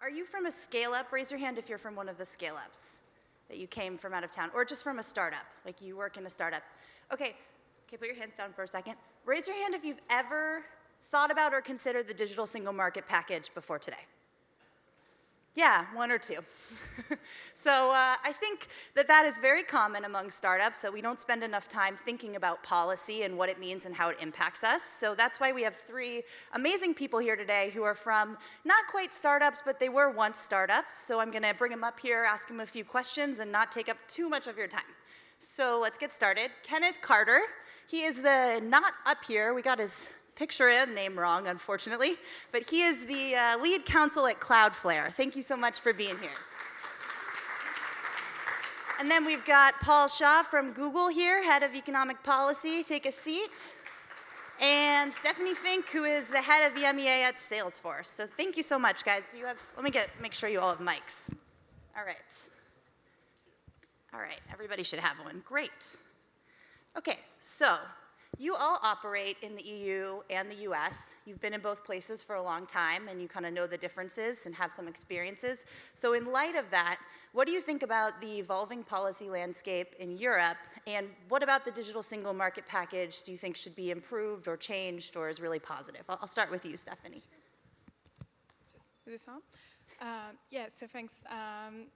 Are you from a scale-up? Raise your hand if you're from one of the scale-ups that you came from out of town, or just from a startup, like you work in a startup. Okay, put your hands down for a second. Raise your hand if you've ever thought about or considered the digital single market package before today. Yeah, one or two. So I think that is very common among startups, that we don't spend enough time thinking about policy and what it means and how it impacts us. So that's why we have three amazing people here today who are from not quite startups, but they were once startups. So I'm gonna bring them up here, ask them a few questions, and not take up too much of your time. So let's get started. Kenneth Carter, he is not up here, we got his picture and name wrong, unfortunately, but he is the lead counsel at Cloudflare. Thank you so much for being here. And then we've got Paul Shah from Google here, head of economic policy. Take a seat. And Stephanie Fink, who is the head of EMEA at Salesforce. So thank you so much, guys. Let me make sure you all have mics. All right. All right, everybody should have one. Great. Okay, so you all operate in the EU and the US. You've been in both places for a long time, and you kind of know the differences and have some experiences. So in light of that, what do you think about the evolving policy landscape in Europe, and what about the digital single market package do you think should be improved or changed or is really positive? I'll start with you, Stephanie. Just put this on. Yeah, so thanks.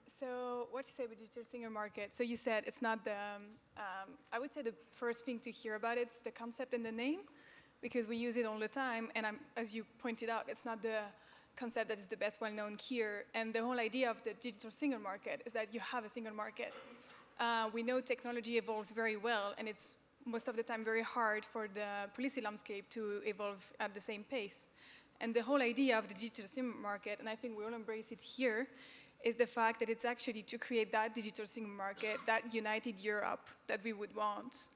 So what you say about digital single market? So you said it's not the, I would say the first thing to hear about it is the concept and the name, because we use it all the time, and as you pointed out, it's not the concept that is the best well known here, and the whole idea of the digital single market is that you have a single market. We know technology evolves very well, and it's most of the time very hard for the policy landscape to evolve at the same pace. And the whole idea of the digital single market, and I think we all embrace it here, is the fact that it's actually to create that digital single market, that united Europe that we would want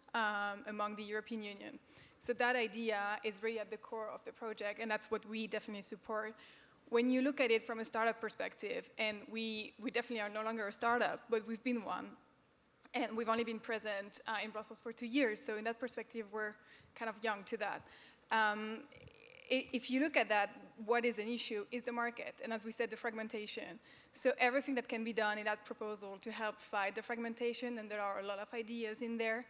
among the European Union. So that idea is really at the core of the project, and that's what we definitely support. When you look at it from a startup perspective, and we definitely are no longer a startup, but we've been one, and we've only been present in Brussels for 2 years, so in that perspective, we're kind of young to that. If you look at that, what is an issue is the market, and as we said, the fragmentation. So everything that can be done in that proposal to help fight the fragmentation, and there are a lot of ideas in there,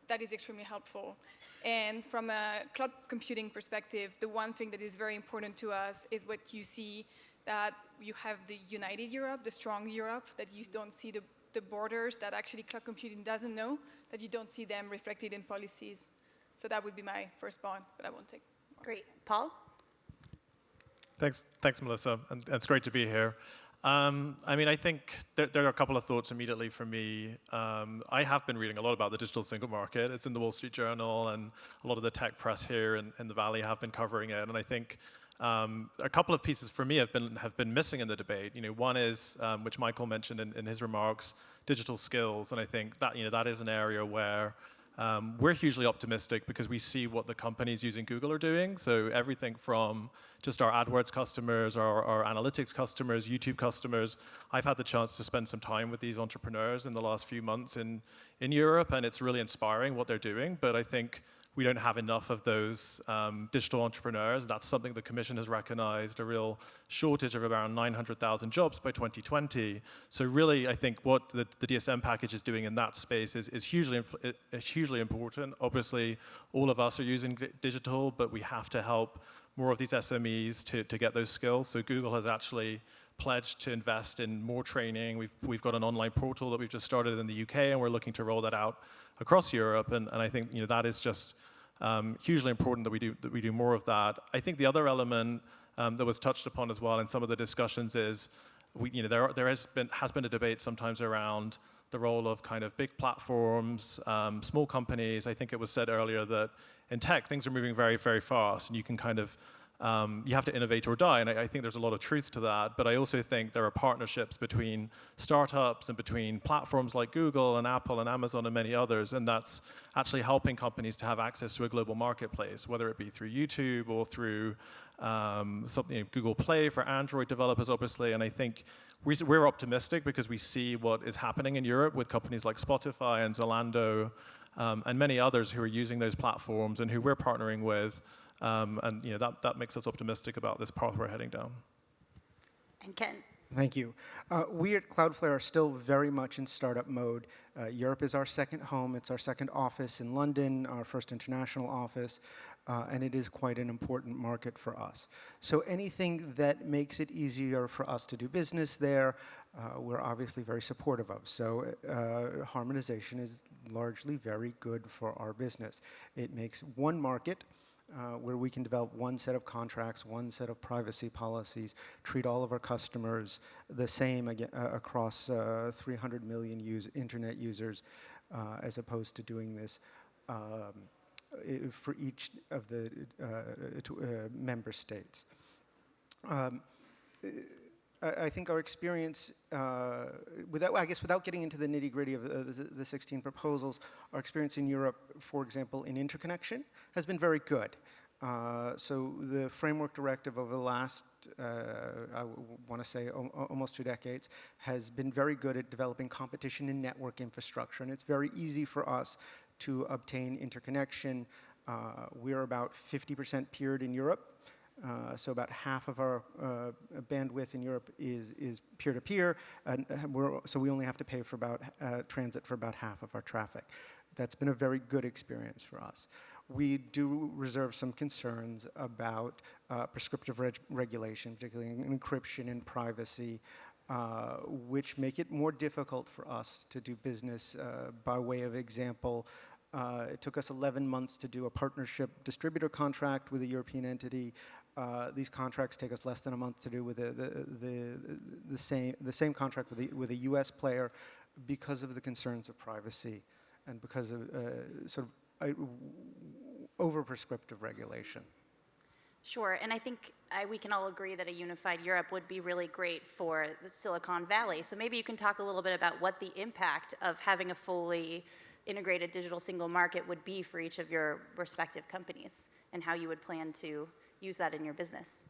that is extremely helpful. And from a cloud computing perspective, the one thing that is very important to us is what you see, that you have the united Europe, the strong Europe, that you don't see the borders that actually cloud computing doesn't know, that you don't see them reflected in policies. So that would be my first point, but I won't take more. Great. Paul? Thanks, Melissa, and it's great to be here. I mean, I think there are a couple of thoughts immediately for me. I have been reading a lot about the digital single market. It's in the Wall Street Journal, and a lot of the tech press here in the Valley have been covering it. And I think a couple of pieces for me have been missing in the debate. You know, one is, which Michael mentioned in his remarks, digital skills, and I think that that is an area where we're hugely optimistic because we see what the companies using Google are doing. So everything from just our AdWords customers, our analytics customers, YouTube customers. I've had the chance to spend some time with these entrepreneurs in the last few months in Europe, and it's really inspiring what they're doing. But I think we don't have enough of those digital entrepreneurs. That's something the Commission has recognized, a real shortage of around 900,000 jobs by 2020. So really, I think what the DSM package is doing in that space is hugely important. Obviously, all of us are using digital, but we have to help more of these SMEs to get those skills. So Google has actually pledged to invest in more training. We've got an online portal that we've just started in the UK, and we're looking to roll that out across Europe. And I think that is just hugely important that we do more of that. I think the other element that was touched upon as well in some of the discussions is there has been a debate sometimes around the role of kind of big platforms, small companies. I think it was said earlier that in tech things are moving very, very fast, and you can kind of you have to innovate or die, and I think there's a lot of truth to that. But I also think there are partnerships between startups and between platforms like Google and Apple and Amazon and many others, and that's actually helping companies to have access to a global marketplace, whether it be through YouTube or through Google Play for Android developers, obviously. And I think we're optimistic because we see what is happening in Europe with companies like Spotify and Zalando and many others who are using those platforms and who we're partnering with. And that makes us optimistic about this path we're heading down. And Ken. Thank you. We at Cloudflare are still very much in startup mode. Europe is our second home. It's our second office in London, our first international office, and it is quite an important market for us. So anything that makes it easier for us to do business there, we're obviously very supportive of. So harmonization is largely very good for our business. It makes one market where we can develop one set of contracts, one set of privacy policies, treat all of our customers the same across 300 million internet users, as opposed to doing this for each of the member states. I think our experience, without getting into the nitty-gritty of the 16 proposals, our experience in Europe, for example, in interconnection, has been very good. So the framework directive over the last, I want to say, almost 2 decades, has been very good at developing competition in network infrastructure, and it's very easy for us to obtain interconnection. We're about 50% peered in Europe. So about half of our bandwidth in Europe is peer-to-peer, and so we only have to pay for about transit for about half of our traffic. That's been a very good experience for us. We do reserve some concerns about prescriptive regulation, particularly in encryption and privacy, which make it more difficult for us to do business. By way of example, it took us 11 months to do a partnership distributor contract with a European entity. These contracts take us less than a month to do with the same contract with a U.S. player, because of the concerns of privacy and because of sort of over-prescriptive regulation. Sure, and I think we can all agree that a unified Europe would be really great for Silicon Valley. So maybe you can talk a little bit about what the impact of having a fully integrated digital single market would be for each of your respective companies, and how you would plan to use that in your business.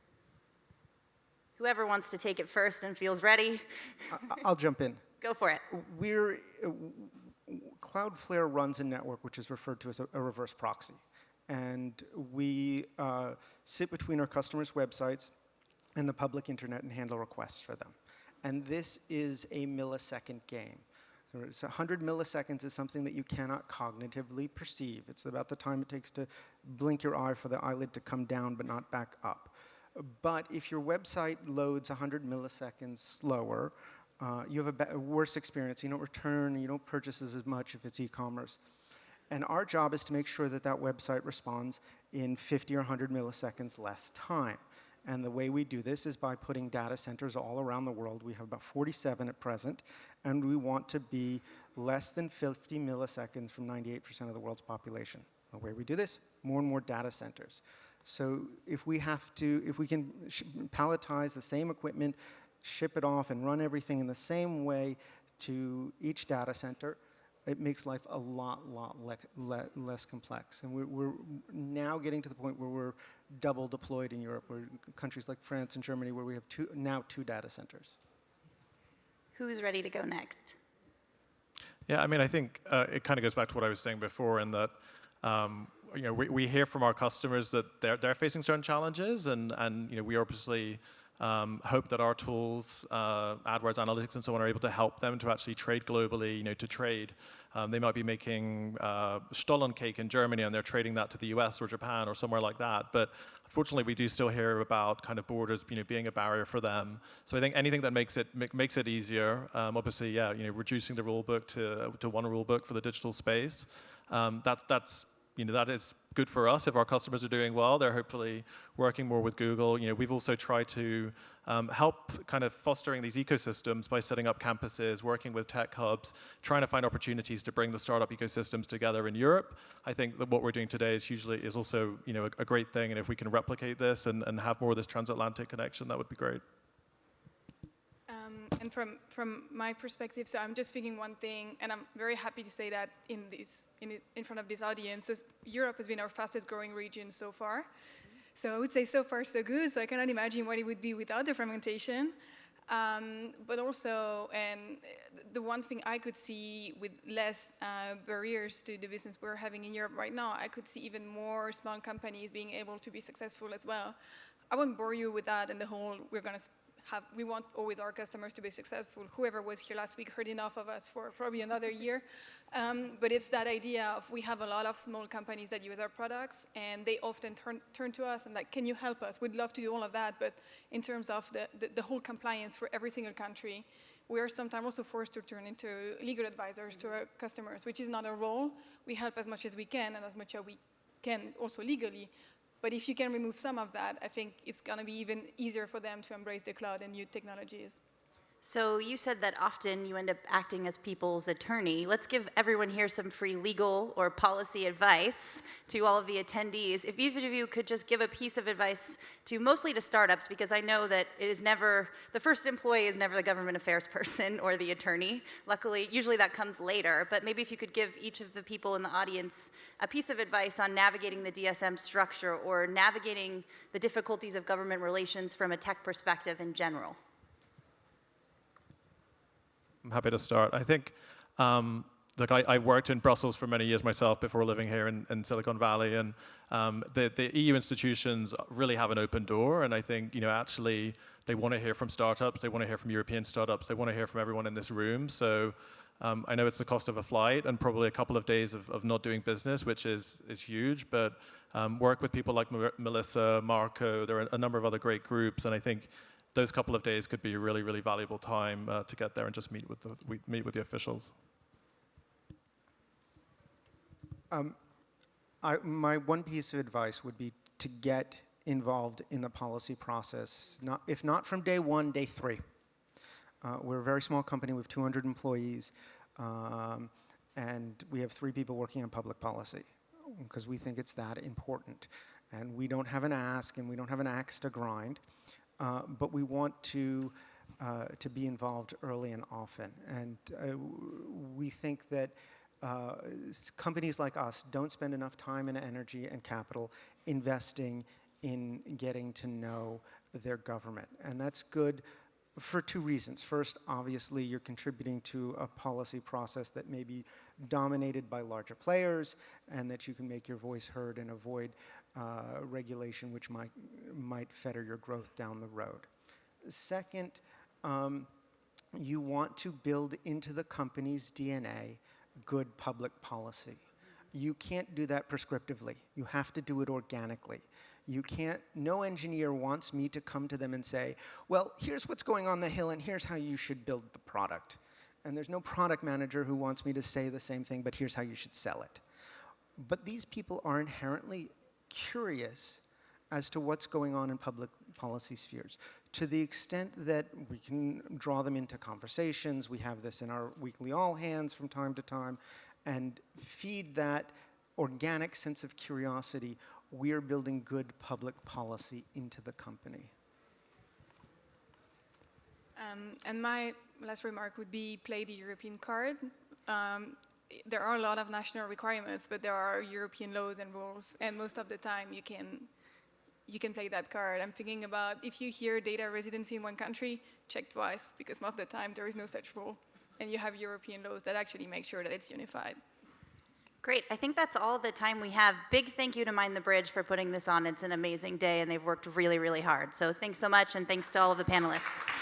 Whoever wants to take it first and feels ready. I'll jump in. Go for it. Cloudflare runs a network which is referred to as a reverse proxy. And we sit between our customers' websites and the public internet and handle requests for them. And this is a millisecond game. So 100 milliseconds is something that you cannot cognitively perceive. It's about the time it takes to blink your eye for the eyelid to come down but not back up. But if your website loads 100 milliseconds slower, you have a worse experience. You don't return, you don't purchase as much if it's e-commerce. And our job is to make sure that that website responds in 50 or 100 milliseconds less time. And the way we do this is by putting data centers all around the world. We have about 47 at present, and we want to be less than 50 milliseconds from 98% of the world's population. The way we do this, more and more data centers. So if we can palletize the same equipment, ship it off, and run everything in the same way to each data center, it makes life a lot less complex. And we're now getting to the point where we're double deployed in Europe, where countries like France and Germany, where we have two data centers. Who's ready to go next? Yeah, I mean, I think it kind of goes back to what I was saying before, in that we hear from our customers that they're facing certain challenges, and we obviously hope that our tools, AdWords Analytics and so on, are able to help them to actually trade globally, to trade. They might be making Stollen cake in Germany and they're trading that to the US or Japan or somewhere like that. But unfortunately, we do still hear about kind of borders being a barrier for them. So I think anything that makes it easier, obviously, yeah, reducing the rule book to one rule book for the digital space, that is good for us. If our customers are doing well, they're hopefully working more with Google. We've also tried to help kind of fostering these ecosystems by setting up campuses, working with tech hubs, trying to find opportunities to bring the startup ecosystems together in Europe. I think that what we're doing today is also a great thing, and if we can replicate this and have more of this transatlantic connection, that would be great. And from my perspective, so I'm just thinking one thing, and I'm very happy to say that in front of this audience, Europe has been our fastest growing region so far. So I would say so far so good. So I cannot imagine what it would be without the fragmentation. But also, and the one thing I could see with less barriers to the business we're having in Europe right now, I could see even more small companies being able to be successful as well. I won't bore you with that and the whole we're going to we want always our customers to be successful. Whoever was here last week heard enough of us for probably another year. But it's that idea of we have a lot of small companies that use our products, and they often turn to us and like, can you help us? We'd love to do all of that, but in terms of the whole compliance for every single country, we are sometimes also forced to turn into legal advisors to our customers, which is not our role. We help as much as we can and as much as we can also legally. But if you can remove some of that, I think it's going to be even easier for them to embrace the cloud and new technologies. So you said that often you end up acting as people's attorney. Let's give everyone here some free legal or policy advice to all of the attendees. If each of you could just give a piece of advice mostly to startups, because I know that the first employee is never the government affairs person or the attorney. Luckily, usually that comes later, but maybe if you could give each of the people in the audience a piece of advice on navigating the DSM structure or navigating the difficulties of government relations from a tech perspective in general. I'm happy to start. I think, look, I worked in Brussels for many years myself before living here in Silicon Valley, and the EU institutions really have an open door, and I think, actually they want to hear from startups, they want to hear from European startups, they want to hear from everyone in this room. So I know it's the cost of a flight and probably a couple of days of not doing business, which is huge, but work with people like Melissa, Marco, there are a number of other great groups, and I think those couple of days could be a really, really valuable time to get there and just meet with the officials. My one piece of advice would be to get involved in the policy process, if not from day one, day 3. We're a very small company with 200 employees, and we have 3 people working on public policy because we think it's that important. And we don't have an ask and we don't have an axe to grind. But we want to be involved early and often. And we think that companies like us don't spend enough time and energy and capital investing in getting to know their government. And that's good for 2 reasons. First, obviously, you're contributing to a policy process that may be dominated by larger players and that you can make your voice heard and avoid regulation which might fetter your growth down the road. Second, you want to build into the company's DNA good public policy. You can't do that prescriptively. You have to do it organically. No engineer wants me to come to them and say, well, here's what's going on the hill and here's how you should build the product. And there's no product manager who wants me to say the same thing, but here's how you should sell it. But these people are inherently curious as to what's going on in public policy spheres. To the extent that we can draw them into conversations, we have this in our weekly all hands from time to time, and feed that organic sense of curiosity, we're building good public policy into the company. And my last remark would be play the European card. There are a lot of national requirements, but there are European laws and rules, and most of the time you can play that card. I'm thinking about if you hear data residency in one country, check twice, because most of the time there is no such rule, and you have European laws that actually make sure that it's unified. Great. I think that's all the time we have. Big thank you to Mind the Bridge for putting this on. It's an amazing day, and they've worked really, really hard. So thanks so much, and thanks to all of the panelists.